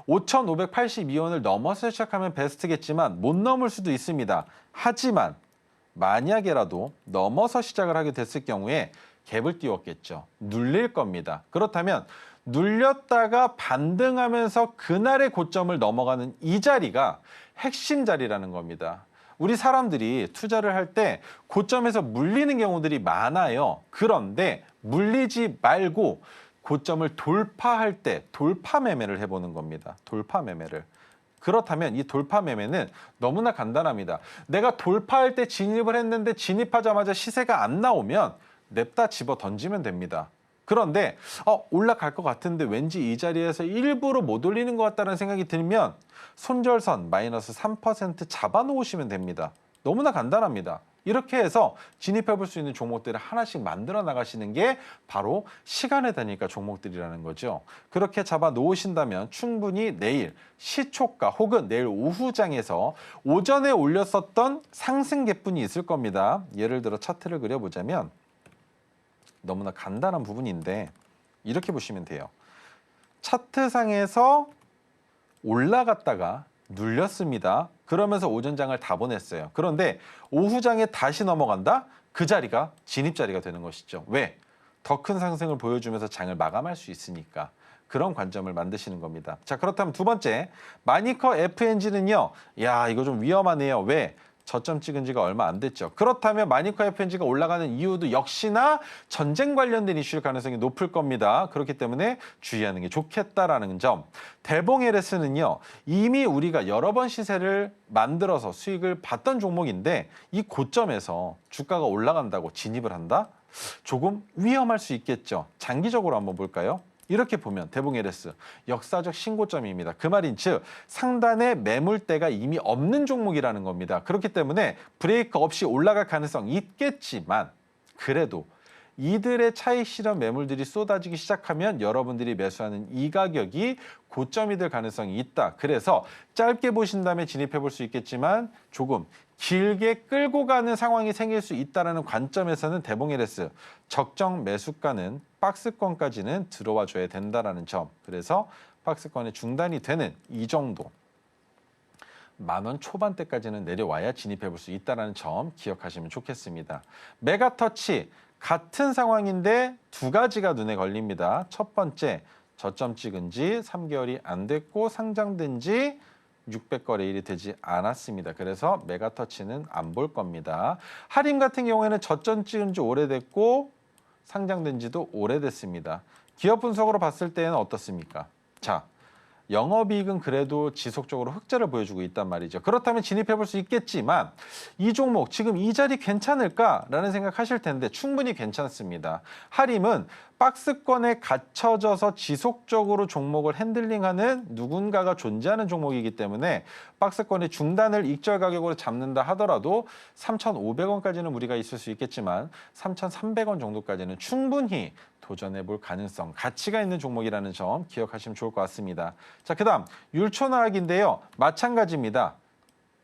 5,582원을 넘어서 시작하면 베스트겠지만 못 넘을 수도 있습니다. 하지만 만약에라도 넘어서 시작을 하게 됐을 경우에 갭을 띄웠겠죠. 눌릴 겁니다. 그렇다면 눌렸다가 반등하면서 그날의 고점을 넘어가는 이 자리가 핵심 자리라는 겁니다. 우리 사람들이 투자를 할 때 고점에서 물리는 경우들이 많아요. 그런데 물리지 말고 고점을 돌파할 때 돌파 매매를 해보는 겁니다. 돌파 매매를. 그렇다면 이 돌파 매매는 너무나 간단합니다. 내가 돌파할 때 진입을 했는데 진입하자마자 시세가 안 나오면 냅다 집어 던지면 됩니다. 그런데 올라갈 것 같은데 왠지 이 자리에서 일부러 못 올리는 것 같다는 생각이 들면 손절선 마이너스 3% 잡아놓으시면 됩니다. 너무나 간단합니다. 이렇게 해서 진입해 볼 수 있는 종목들을 하나씩 만들어 나가시는 게 바로 시간의 단위가 종목들이라는 거죠. 그렇게 잡아 놓으신다면 충분히 내일 시초가 혹은 내일 오후장에서 오전에 올렸었던 상승 갭분이 있을 겁니다. 예를 들어 차트를 그려보자면 너무나 간단한 부분인데 이렇게 보시면 돼요. 차트상에서 올라갔다가 눌렸습니다. 그러면서 오전장을 다 보냈어요. 그런데 오후장에 다시 넘어간다? 그 자리가 진입 자리가 되는 것이죠. 왜? 더 큰 상승을 보여주면서 장을 마감할 수 있으니까. 그런 관점을 만드시는 겁니다. 자, 그렇다면 두 번째, 마니커 FNG는요. 야, 이거 좀 위험하네요. 왜? 저점 찍은 지가 얼마 안 됐죠. 그렇다면 마니커 FNG가 올라가는 이유도 역시나 전쟁 관련된 이슈일 가능성이 높을 겁니다. 그렇기 때문에 주의하는 게 좋겠다라는 점. 대봉 LS는요. 이미 우리가 여러 번 시세를 만들어서 수익을 봤던 종목인데 이 고점에서 주가가 올라간다고 진입을 한다? 조금 위험할 수 있겠죠. 장기적으로 한번 볼까요? 이렇게 보면 대봉 LS 역사적 신고점입니다. 그 말인즉 상단에 매물대가 이미 없는 종목이라는 겁니다. 그렇기 때문에 브레이크 없이 올라갈 가능성이 있겠지만 그래도 이들의 차익 실현 매물들이 쏟아지기 시작하면 여러분들이 매수하는 이 가격이 고점이 될 가능성이 있다. 그래서 짧게 보신 다음에 진입해 볼 수 있겠지만 조금 길게 끌고 가는 상황이 생길 수 있다는 관점에서는 대봉 LS 적정 매수가는 박스권까지는 들어와 줘야 된다는 점. 그래서 박스권의 중단이 되는 이 정도 10,000원 초반대까지는 내려와야 진입해 볼 수 있다는 점 기억하시면 좋겠습니다. 메가터치 같은 상황인데 두 가지가 눈에 걸립니다. 첫 번째, 저점 찍은 지 3개월이 안 됐고 상장된 지 600거래일이 되지 않았습니다. 그래서 메가터치는 안 볼 겁니다. 하림 같은 경우에는 저점 찍은 지 오래됐고 상장된 지도 오래됐습니다. 기업 분석으로 봤을 때는 어떻습니까? 자, 영업이익은 그래도 지속적으로 흑자를 보여주고 있단 말이죠. 그렇다면 진입해 볼 수 있겠지만 이 종목 지금 이 자리 괜찮을까라는 생각하실 텐데 충분히 괜찮습니다. 하림은 박스권에 갇혀져서 지속적으로 종목을 핸들링하는 누군가가 존재하는 종목이기 때문에 박스권의 중단을 익절 가격으로 잡는다 하더라도 3,500원까지는 무리가 있을 수 있겠지만 3,300원 정도까지는 충분히 도전해 볼 가능성, 가치가 있는 종목이라는 점 기억하시면 좋을 것 같습니다. 자, 그다음 율초나락인데요. 마찬가지입니다.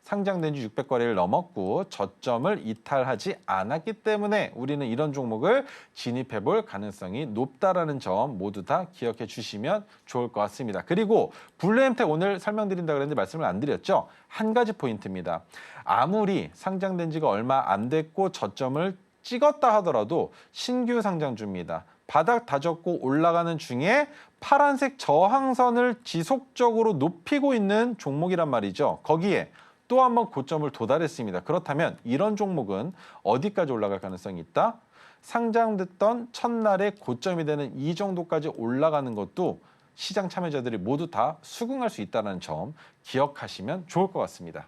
상장된 지 600거래를 넘었고 저점을 이탈하지 않았기 때문에 우리는 이런 종목을 진입해 볼 가능성이 높다라는 점 모두 다 기억해 주시면 좋을 것 같습니다. 그리고 블루엠텍 오늘 설명드린다 그랬는데 말씀을 안 드렸죠. 한 가지 포인트입니다. 아무리 상장된 지가 얼마 안 됐고 저점을 찍었다 하더라도 신규 상장주입니다. 바닥 다졌고 올라가는 중에 파란색 저항선을 지속적으로 높이고 있는 종목이란 말이죠. 거기에 또 한 번 고점을 도달했습니다. 그렇다면 이런 종목은 어디까지 올라갈 가능성이 있다? 상장됐던 첫날의 고점이 되는 이 정도까지 올라가는 것도 시장 참여자들이 모두 다 수긍할 수 있다는 점 기억하시면 좋을 것 같습니다.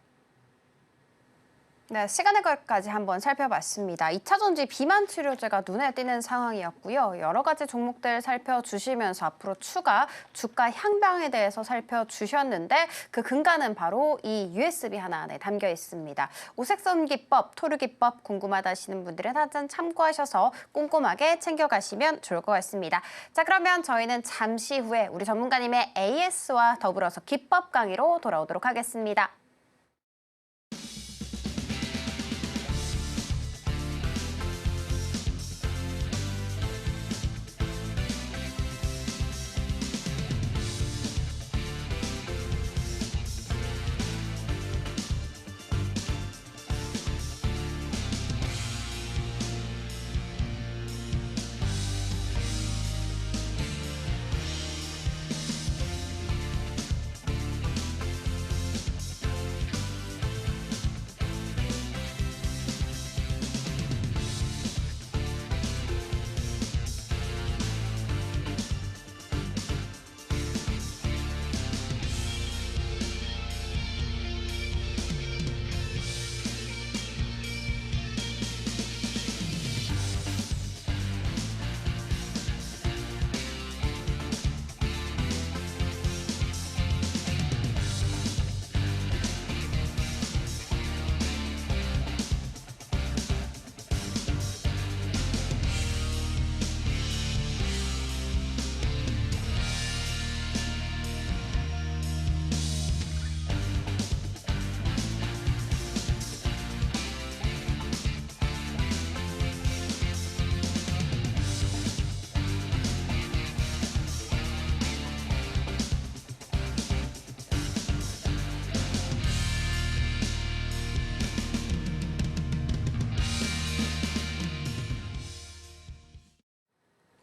네, 시간의 것까지 한번 살펴봤습니다. 2차 전지 비만 치료제가 눈에 띄는 상황이었고요. 여러 가지 종목들 살펴주시면서 앞으로 추가 주가 향방에 대해서 살펴주셨는데 그 근간은 바로 이 USB 하나 안에 담겨 있습니다. 오색선 기법, 토류 기법 궁금하다 하시는 분들은 한잔 참고하셔서 꼼꼼하게 챙겨가시면 좋을 것 같습니다. 자, 그러면 저희는 잠시 후에 우리 전문가님의 AS와 더불어서 기법 강의로 돌아오도록 하겠습니다.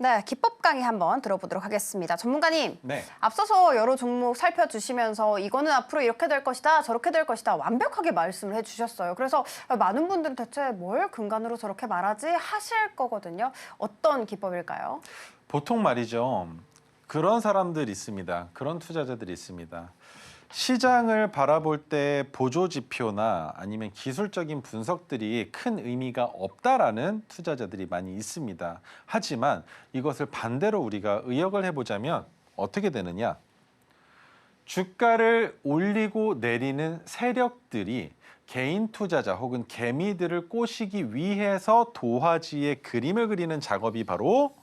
네, 기법 강의 한번 들어보도록 하겠습니다. 전문가님, 네. 앞서서 여러 종목 살펴주시면서 이거는 앞으로 이렇게 될 것이다, 저렇게 될 것이다 완벽하게 말씀을 해주셨어요. 그래서 많은 분들은 대체 뭘 근간으로 저렇게 말하지 하실 거거든요. 어떤 기법일까요? 보통 말이죠. 그런 사람들 있습니다. 그런 투자자들이 있습니다. 시장을 바라볼 때 보조지표나 아니면 기술적인 분석들이 큰 의미가 없다라는 투자자들이 많이 있습니다. 하지만 이것을 반대로 우리가 의역을 해보자면 어떻게 되느냐? 주가를 올리고 내리는 세력들이 개인 투자자 혹은 개미들을 꼬시기 위해서 도화지에 그림을 그리는 작업이 바로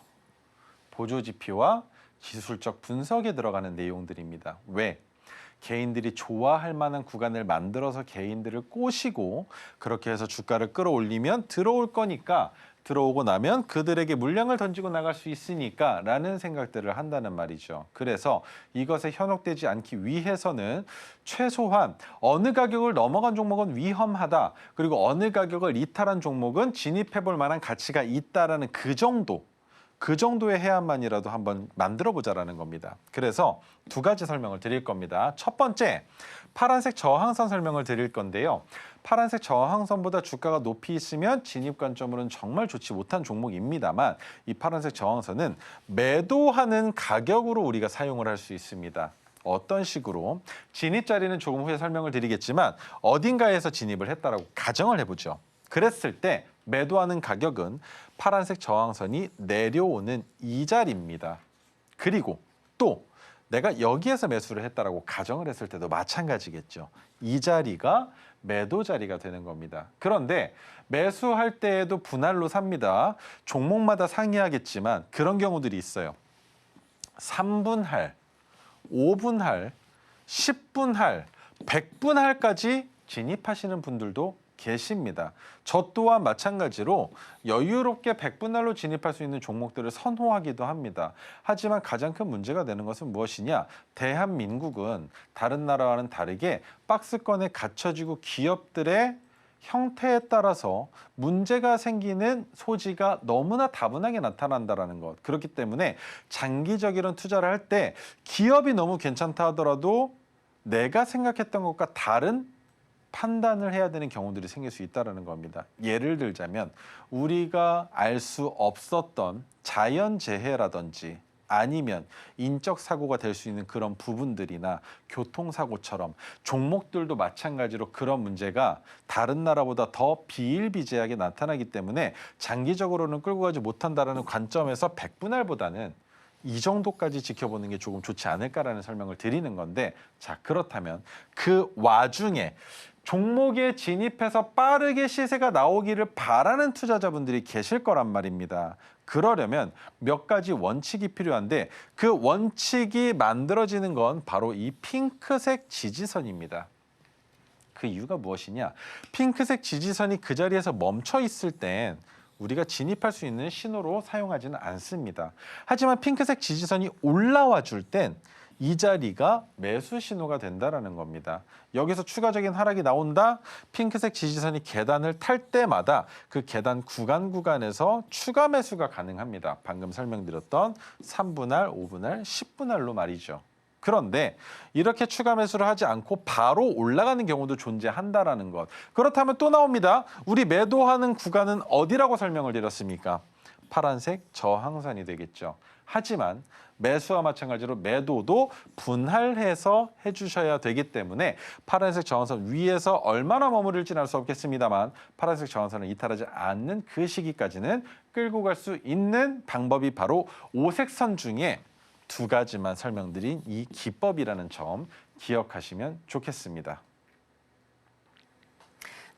보조지표와 기술적 분석에 들어가는 내용들입니다. 왜? 개인들이 좋아할 만한 구간을 만들어서 개인들을 꼬시고 그렇게 해서 주가를 끌어올리면 들어올 거니까 들어오고 나면 그들에게 물량을 던지고 나갈 수 있으니까 라는 생각들을 한다는 말이죠. 그래서 이것에 현혹되지 않기 위해서는 최소한 어느 가격을 넘어간 종목은 위험하다. 그리고 어느 가격을 이탈한 종목은 진입해 볼 만한 가치가 있다라는 그 정도의 해안만이라도 한번 만들어보자라는 겁니다. 그래서 두 가지 설명을 드릴 겁니다. 첫 번째, 파란색 저항선 설명을 드릴 건데요. 파란색 저항선보다 주가가 높이 있으면 진입 관점으로는 정말 좋지 못한 종목입니다만 이 파란색 저항선은 매도하는 가격으로 우리가 사용을 할 수 있습니다. 어떤 식으로? 진입 자리는 조금 후에 설명을 드리겠지만 어딘가에서 진입을 했다라고 가정을 해보죠. 그랬을 때 매도하는 가격은 파란색 저항선이 내려오는 이 자리입니다. 그리고 또 내가 여기에서 매수를 했다라고 가정을 했을 때도 마찬가지겠죠. 이 자리가 매도 자리가 되는 겁니다. 그런데 매수할 때에도 분할로 삽니다. 종목마다 상이하겠지만 그런 경우들이 있어요. 3분할, 5분할, 10분할, 100분할까지 진입하시는 분들도 계십니다. 저 또한 마찬가지로 여유롭게 100분할로 진입할 수 있는 종목들을 선호하기도 합니다. 하지만 가장 큰 문제가 되는 것은 무엇이냐? 대한민국은 다른 나라와는 다르게 박스권에 갇혀지고 기업들의 형태에 따라서 문제가 생기는 소지가 너무나 다분하게 나타난다는 것. 그렇기 때문에 장기적인 투자를 할 때 기업이 너무 괜찮다 하더라도 내가 생각했던 것과 다른 판단을 해야 되는 경우들이 생길 수 있다는 겁니다. 예를 들자면 우리가 알 수 없었던 자연재해라든지 아니면 인적 사고가 될 수 있는 그런 부분들이나 교통사고처럼 종목들도 마찬가지로 그런 문제가 다른 나라보다 더 비일비재하게 나타나기 때문에 장기적으로는 끌고 가지 못한다는 관점에서 100분할보다는 이 정도까지 지켜보는 게 조금 좋지 않을까라는 설명을 드리는 건데, 자, 그렇다면 그 와중에 종목에 진입해서 빠르게 시세가 나오기를 바라는 투자자분들이 계실 거란 말입니다. 그러려면 몇 가지 원칙이 필요한데 그 원칙이 만들어지는 건 바로 이 핑크색 지지선입니다. 그 이유가 무엇이냐? 핑크색 지지선이 그 자리에서 멈춰 있을 땐 우리가 진입할 수 있는 신호로 사용하지는 않습니다. 하지만 핑크색 지지선이 올라와 줄 땐 이 자리가 매수 신호가 된다는 겁니다. 여기서 추가적인 하락이 나온다. 핑크색 지지선이 계단을 탈 때마다 그 계단 구간에서 추가 매수가 가능합니다. 방금 설명드렸던 3분할, 5분할, 10분할로 말이죠. 그런데 이렇게 추가 매수를 하지 않고 바로 올라가는 경우도 존재한다는 것. 그렇다면 또 나옵니다. 우리 매도하는 구간은 어디라고 설명을 드렸습니까? 파란색 저항선이 되겠죠. 하지만 매수와 마찬가지로 매도도 분할해서 해주셔야 되기 때문에 파란색 저항선 위에서 얼마나 머무를지는 알 수 없겠습니다만 파란색 저항선을 이탈하지 않는 그 시기까지는 끌고 갈 수 있는 방법이 바로 오색선 중에 두 가지만 설명드린 이 기법이라는 점 기억하시면 좋겠습니다.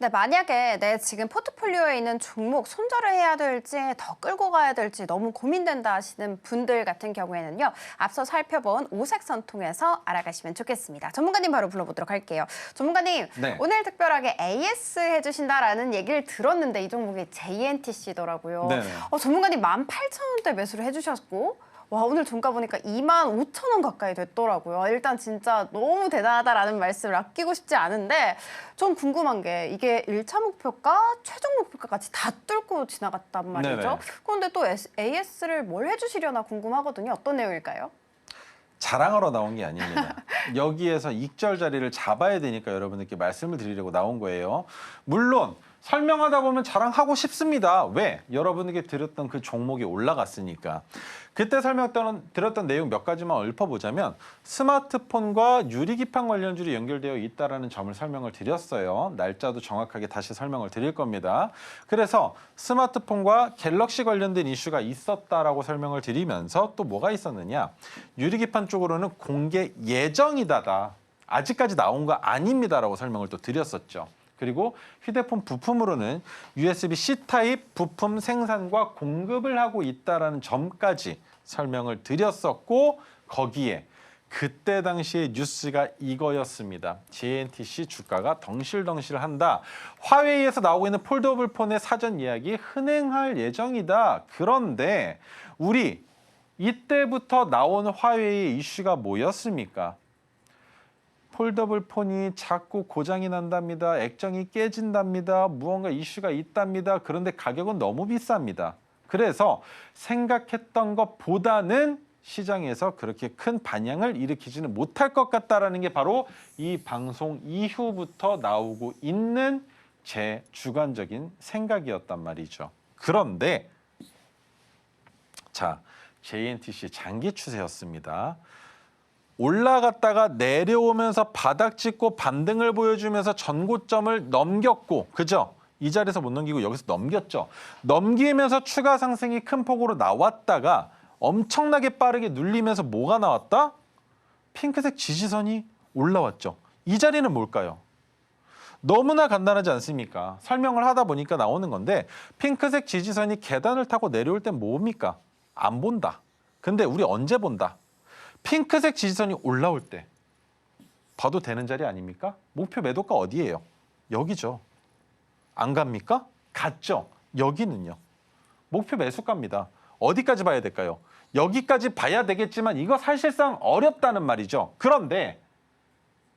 네, 만약에 내 지금 포트폴리오에 있는 종목 손절을 해야 될지 더 끌고 가야 될지 너무 고민된다 하시는 분들 같은 경우에는요. 앞서 살펴본 오색선 통해서 알아가시면 좋겠습니다. 전문가님 바로 불러보도록 할게요. 전문가님, 네. 오늘 특별하게 AS 해주신다라는 얘기를 들었는데 이 종목이 JNTC더라고요. 네네. 전문가님 18,000원대 매수를 해주셨고 와, 오늘 종가 보니까 25,000원 가까이 됐더라고요. 일단 진짜 너무 대단하다라는 말씀을 아끼고 싶지 않은데 좀 궁금한 게 이게 1차 목표가 최종 목표가 같이 다 뚫고 지나갔단 말이죠. 네네. 그런데 또 AS를 뭘 해주시려나 궁금하거든요. 어떤 내용일까요? 자랑하러 나온 게 아닙니다. 여기에서 익절 자리를 잡아야 되니까 여러분들께 말씀을 드리려고 나온 거예요. 물론 설명하다 보면 자랑하고 싶습니다. 왜? 여러분에게 드렸던 그 종목이 올라갔으니까. 그때 드렸던 내용 몇 가지만 읊어보자면 스마트폰과 유리기판 관련주로 연결되어 있다는 점을 설명을 드렸어요. 날짜도 정확하게 다시 설명을 드릴 겁니다. 그래서 스마트폰과 갤럭시 관련된 이슈가 있었다라고 설명을 드리면서 또 뭐가 있었느냐. 유리기판 쪽으로는 공개 예정이다다. 아직까지 나온 거 아닙니다라고 설명을 또 드렸었죠. 그리고 휴대폰 부품으로는 USB-C 타입 부품 생산과 공급을 하고 있다는 점까지 설명을 드렸었고 거기에 그때 당시의 뉴스가 이거였습니다. JNTC 주가가 덩실덩실한다. 화웨이에서 나오고 있는 폴더블 폰의 사전 예약이 흔행할 예정이다. 그런데 우리 이때부터 나온 화웨이의 이슈가 뭐였습니까? 폴더블 폰이 자꾸 고장이 난답니다. 액정이 깨진답니다. 무언가 이슈가 있답니다. 그런데 가격은 너무 비쌉니다. 그래서 생각했던 것보다는 시장에서 그렇게 큰 반향을 일으키지는 못할 것 같다라는 게 바로 이 방송 이후부터 나오고 있는 제 주관적인 생각이었단 말이죠. 그런데 자, JNTC 장기 추세였습니다. 올라갔다가 내려오면서 바닥 찍고 반등을 보여주면서 전고점을 넘겼고, 그죠? 이 자리에서 못 넘기고 여기서 넘겼죠. 넘기면서 추가 상승이 큰 폭으로 나왔다가 엄청나게 빠르게 눌리면서 뭐가 나왔다? 핑크색 지지선이 올라왔죠. 이 자리는 뭘까요? 너무나 간단하지 않습니까? 설명을 하다 보니까 나오는 건데 핑크색 지지선이 계단을 타고 내려올 땐 뭡니까? 안 본다. 근데 우리 언제 본다? 핑크색 지지선이 올라올 때 봐도 되는 자리 아닙니까? 목표 매도가 어디예요? 여기죠. 안 갑니까? 갔죠. 여기는요. 목표 매수가입니다. 어디까지 봐야 될까요? 여기까지 봐야 되겠지만 이거 사실상 어렵다는 말이죠. 그런데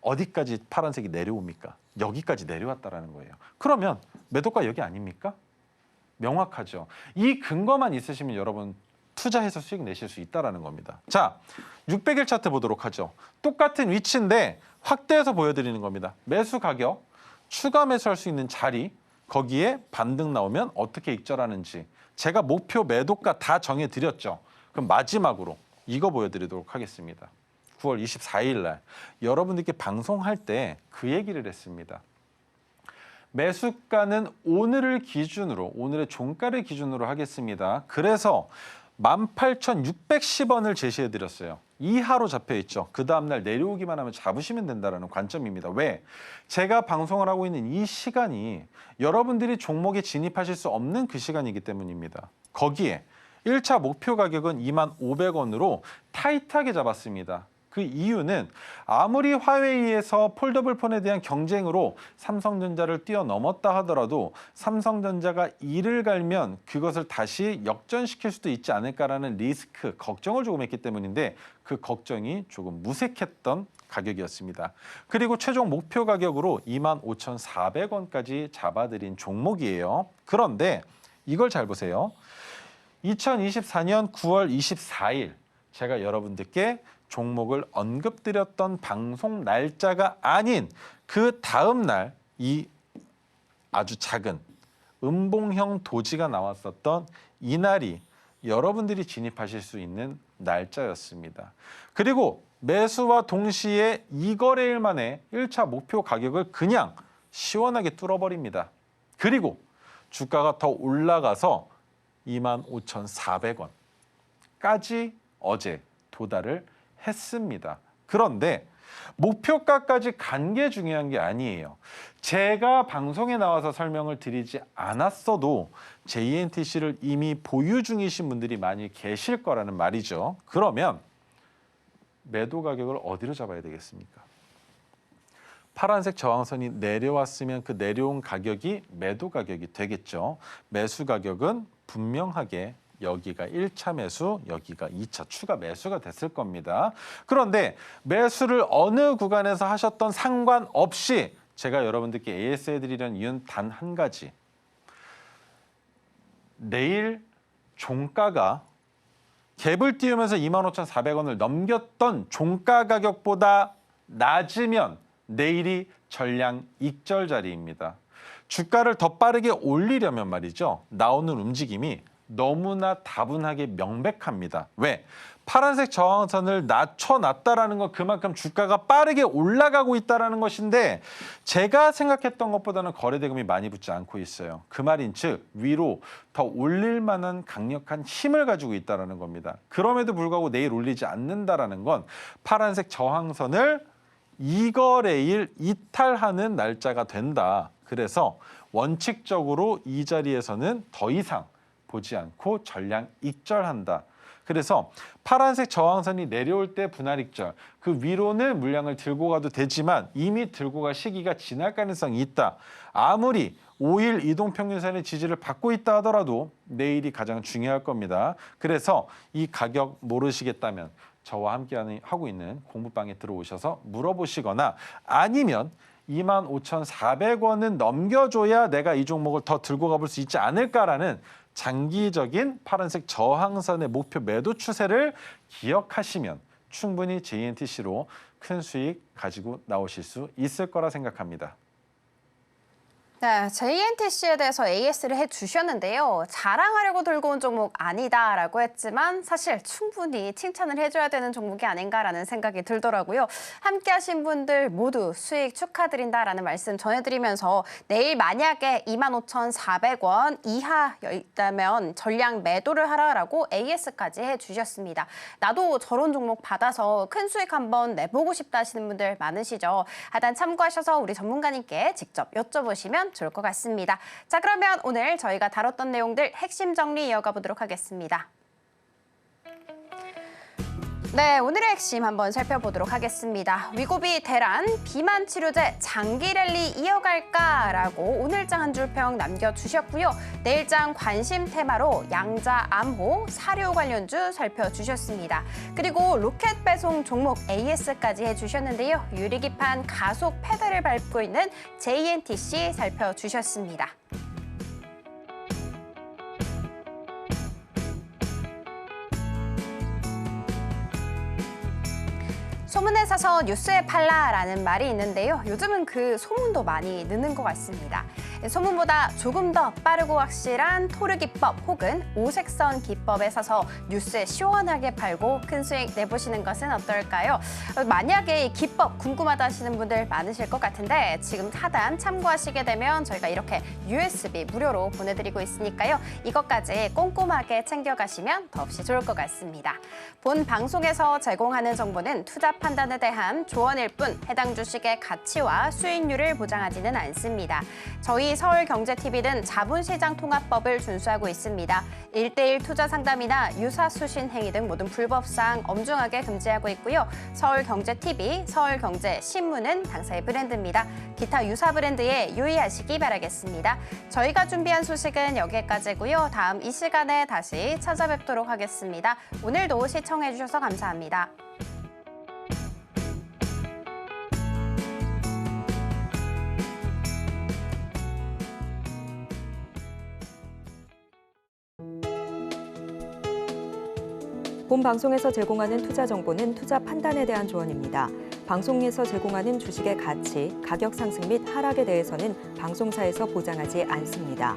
어디까지 파란색이 내려옵니까? 여기까지 내려왔다라는 거예요. 그러면 매도가 여기 아닙니까? 명확하죠. 이 근거만 있으시면 여러분 투자해서 수익 내실 수 있다는 겁니다. 자, 600일 차트 보도록 하죠. 똑같은 위치인데 확대해서 보여드리는 겁니다. 매수 가격, 추가 매수할 수 있는 자리, 거기에 반등 나오면 어떻게 익절하는지 제가 목표 매도가 다 정해드렸죠. 그럼 마지막으로 이거 보여드리도록 하겠습니다. 9월 24일 날 여러분들께 방송할 때 그 얘기를 했습니다. 매수가는 오늘을 기준으로, 오늘의 종가를 기준으로 하겠습니다. 그래서 18,610원을 제시해드렸어요. 이하로 잡혀있죠. 그 다음날 내려오기만 하면 잡으시면 된다는 관점입니다. 왜? 제가 방송을 하고 있는 이 시간이 여러분들이 종목에 진입하실 수 없는 그 시간이기 때문입니다. 거기에 1차 목표 가격은 25,500원으로 타이트하게 잡았습니다. 그 이유는 아무리 화웨이에서 폴더블 폰에 대한 경쟁으로 삼성전자를 뛰어넘었다 하더라도 삼성전자가 이를 갈면 그것을 다시 역전시킬 수도 있지 않을까라는 리스크, 걱정을 조금 했기 때문인데 그 걱정이 조금 무색했던 가격이었습니다. 그리고 최종 목표 가격으로 25,400원까지 잡아드린 종목이에요. 그런데 이걸 잘 보세요. 2024년 9월 24일 제가 여러분들께 종목을 언급드렸던 방송 날짜가 아닌 그 다음 날 이 아주 작은 음봉형 도지가 나왔었던 이날이 여러분들이 진입하실 수 있는 날짜였습니다. 그리고 매수와 동시에 2거래일 만에 1차 목표 가격을 그냥 시원하게 뚫어버립니다. 그리고 주가가 더 올라가서 25,400원까지 어제 도달을 했습니다. 그런데 목표가까지 간 게 중요한 게 아니에요. 제가 방송에 나와서 설명을 드리지 않았어도 JNTC를 이미 보유 중이신 분들이 많이 계실 거라는 말이죠. 그러면 매도 가격을 어디로 잡아야 되겠습니까? 파란색 저항선이 내려왔으면 그 내려온 가격이 매도 가격이 되겠죠. 매수 가격은 분명하게 여기가 1차 매수, 여기가 2차 추가 매수가 됐을 겁니다. 그런데 매수를 어느 구간에서 하셨던 상관없이 제가 여러분들께 AS 해드리려는 이유는 단 한 가지. 내일 종가가 갭을 띄우면서 25,400원을 넘겼던 종가 가격보다 낮으면 내일이 전량 익절 자리입니다. 주가를 더 빠르게 올리려면 말이죠. 나오는 움직임이 너무나 다분하게 명백합니다. 왜? 파란색 저항선을 낮춰놨다라는 건 그만큼 주가가 빠르게 올라가고 있다는 것인데 제가 생각했던 것보다는 거래대금이 많이 붙지 않고 있어요. 그 말인즉 위로 더 올릴 만한 강력한 힘을 가지고 있다는 겁니다. 그럼에도 불구하고 내일 올리지 않는다라는 건 파란색 저항선을 이거래일 이탈하는 날짜가 된다. 그래서 원칙적으로 이 자리에서는 더 이상 보지 않고 전량 익절한다. 그래서 파란색 저항선이 내려올 때 분할 익절, 그 위로는 물량을 들고 가도 되지만 이미 들고 갈 시기가 지날 가능성이 있다. 아무리 5일 이동평균선의 지지를 받고 있다 하더라도 내일이 가장 중요할 겁니다. 그래서 이 가격 모르시겠다면 저와 함께 하고 있는 공부방에 들어오셔서 물어보시거나 아니면 25,400원은 넘겨줘야 내가 이 종목을 더 들고 가볼 수 있지 않을까라는 장기적인 파란색 저항선의 목표 매도 추세를 기억하시면 충분히 JNTC로 큰 수익 가지고 나오실 수 있을 거라 생각합니다. 네, JNTC에 대해서 AS를 해주셨는데요. 자랑하려고 들고 온 종목 아니다라고 했지만 사실 충분히 칭찬을 해줘야 되는 종목이 아닌가라는 생각이 들더라고요. 함께하신 분들 모두 수익 축하드린다라는 말씀 전해드리면서 내일 만약에 25,400원 이하 있다면 전량 매도를 하라라고 AS까지 해주셨습니다. 나도 저런 종목 받아서 큰 수익 한번 내보고 싶다 하시는 분들 많으시죠. 하단 참고하셔서 우리 전문가님께 직접 여쭤보시면 좋을 것 같습니다. 자, 그러면 오늘 저희가 다뤘던 내용들 핵심 정리 이어가 보도록 하겠습니다. 네, 오늘의 핵심 한번 살펴보도록 하겠습니다. 위고비 대란, 비만 치료제 장기 랠리 이어갈까라고 오늘장 한 줄 평 남겨주셨고요. 내일장 관심 테마로 양자, 암호, 사료 관련주 살펴주셨습니다. 그리고 로켓 배송 종목 AS까지 해주셨는데요. 유리기판 가속 페달을 밟고 있는 JNTC 살펴주셨습니다. 소문에 사서 뉴스에 팔라라는 말이 있는데요. 요즘은 그 소문도 많이 느는 것 같습니다. 소문보다 조금 더 빠르고 확실한 토르 기법 혹은 오색선 기법에 사서 뉴스에 시원하게 팔고 큰 수익 내보시는 것은 어떨까요? 만약에 이 기법 궁금하다 하시는 분들 많으실 것 같은데 지금 하단 참고하시게 되면 저희가 이렇게 USB 무료로 보내드리고 있으니까요. 이것까지 꼼꼼하게 챙겨가시면 더없이 좋을 것 같습니다. 본 방송에서 제공하는 정보는 투자 판단에 대한 조언일 뿐 해당 주식의 가치와 수익률을 보장하지는 않습니다. 저희 서울경제TV는 자본시장 통합법을 준수하고 있습니다. 1:1 투자 상담이나 유사수신 행위 등 모든 불법사항 엄중하게 금지하고 있고요. 서울경제TV, 서울경제신문은 당사의 브랜드입니다. 기타 유사 브랜드에 유의하시기 바라겠습니다. 저희가 준비한 소식은 여기까지고요. 다음 이 시간에 다시 찾아뵙도록 하겠습니다. 오늘도 시청해주셔서 감사합니다. 본 방송에서 제공하는 투자 정보는 투자 판단에 대한 조언입니다. 방송에서 제공하는 주식의 가치, 가격 상승 및 하락에 대해서는 방송사에서 보장하지 않습니다.